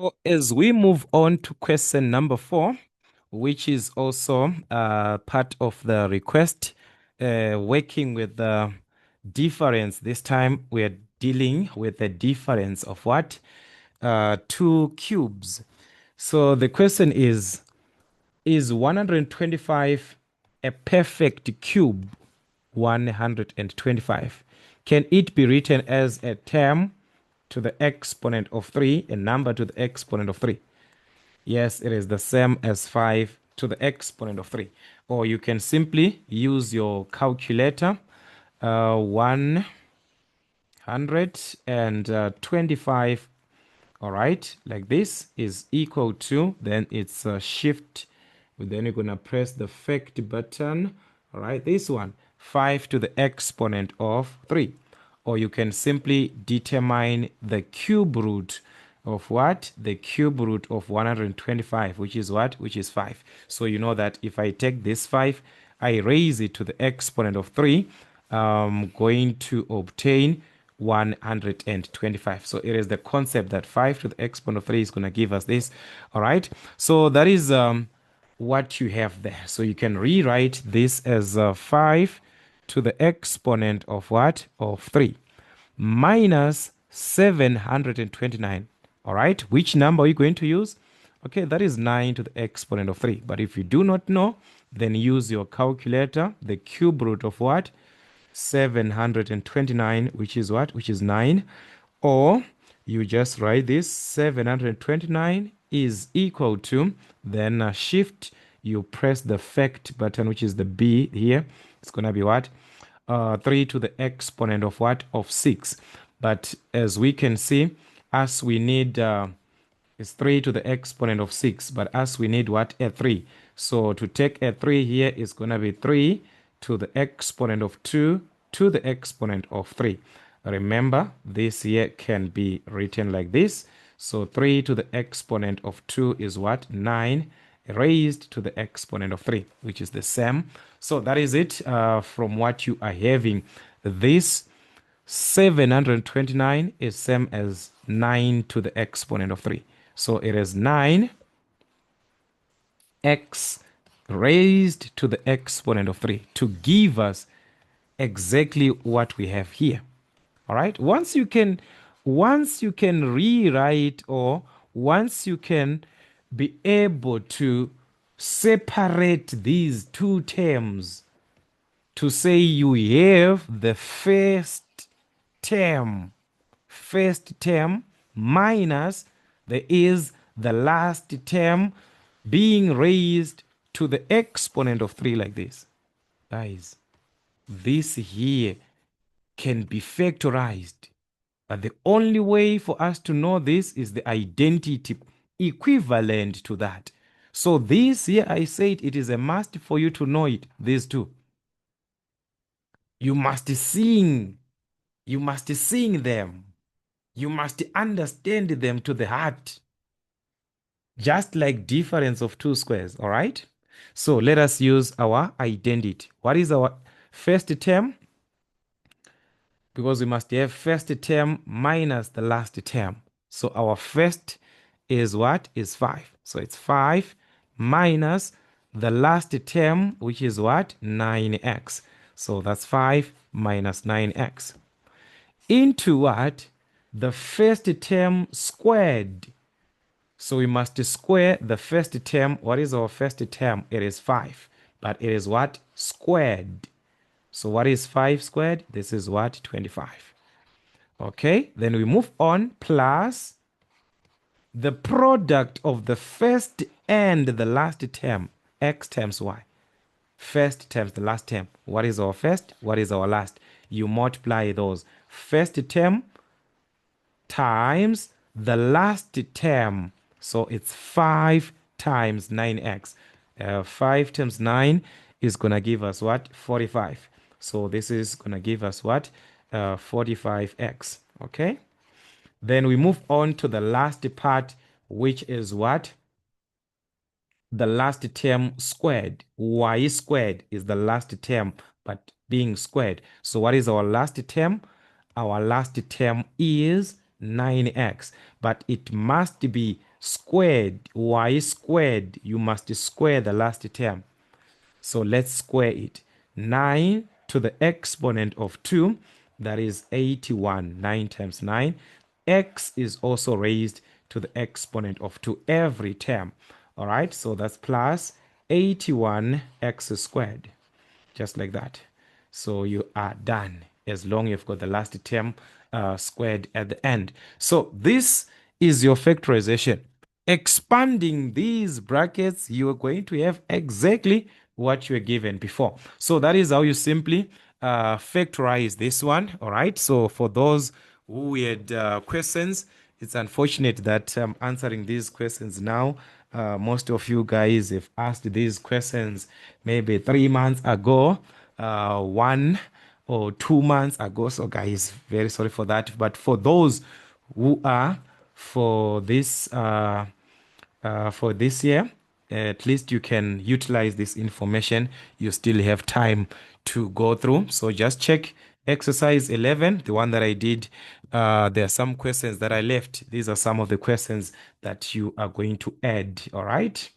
So as we move on to question number 4, which is also part of the request, working with the difference. This time we are dealing with the difference of what? Two cubes. So the question is 125 a perfect cube? 125. Can it be written as a term to the exponent of 3, a number to the exponent of 3? Yes, it is the same as 5 to the exponent of 3. Or you can simply use your calculator. 125, all right, like this is equal to, then it's a shift. Then you're going to press the fact button. All right, this one, 5 to the exponent of 3. Or you can simply determine the cube root of what? The cube root of 125, which is what? Which is 5. So you know that if I take this 5, I raise it to the exponent of 3, I'm going to obtain 125. So it is the concept that 5 to the exponent of 3 is going to give us this. All right. So that is what you have there. So you can rewrite this as 5 to the exponent of what? Of 3 minus 729. All right. Which number are you going to use? Okay, that is 9 to the exponent of 3. But if you do not know, then use your calculator. The cube root of what? 729, which is what? Which is 9. Or you just write this 729 is equal to, then shift, you press the fact button, which is the B here. It's going to be what? 3 to the exponent of what? Of 6. But as we can see, as we need, it's 3 to the exponent of 6. But as we need what? A 3. So to take a 3 here is going to be 3 to the exponent of 2 to the exponent of 3. Remember, this here can be written like this. So 3 to the exponent of 2 is what? 9 raised to the exponent of 3, which is the same. So that is it from what you are having. This 729 is same as 9 to the exponent of 3. So it is 9x raised to the exponent of 3 to give us exactly what we have here. All right. Once you can rewrite, or once you can be able to separate these two terms to say you have the term first term minus there is the last term being raised to the exponent of 3 like this. Guys, this here can be factorized. But the only way for us to know this is the identity equivalent to that. So this here, I said it is a must for you to know it, these two. You must sing. You must sing them. You must understand them to the heart. Just like difference of two squares, all right? So let us use our identity. What is our first term? Because we must have first term minus the last term. So our first is what? Is 5. So it's 5 minus the last term, which is what? 9x. So that's 5 minus 9x. Into what? The first term squared. So we must square the first term. What is our first term? It is 5. But it is what? Squared. So what is 5 squared? This is what? 25. Okay, then we move on, plus the product of the first and the last term, x times y. First times the last term. What is our first? What is our last? You multiply those. First term times the last term. So it's 5 times 9x. 5 times 9 is going to give us what? 45. So this is going to give us what? 45x. Okay. Then we move on to the last part, which is what? The last term squared. Y squared is the last term, but being squared. So what is our last term? Our last term is 9x, but it must be squared. Y squared, you must square the last term. So let's square it. 9 to the exponent of 2, that is 81. 9 times 9. X is also raised to the exponent of 2 every term. All right, so that's plus 81x squared, just like that. So you are done as long you've got the last term squared at the end. So this is your factorization. Expanding these brackets, you are going to have exactly what you were given before. So that is how you simply factorize this one. All right. So for those who had questions, it's unfortunate that I'm answering these questions now. Most of you guys have asked these questions maybe 3 months ago, 1 or 2 months ago. So, guys, very sorry for that. But for those who are for this year, at least you can utilize this information. You still have time to go through. So just check exercise 11, the one that I did. There are some questions that I left. These are some of the questions that you are going to add. All right.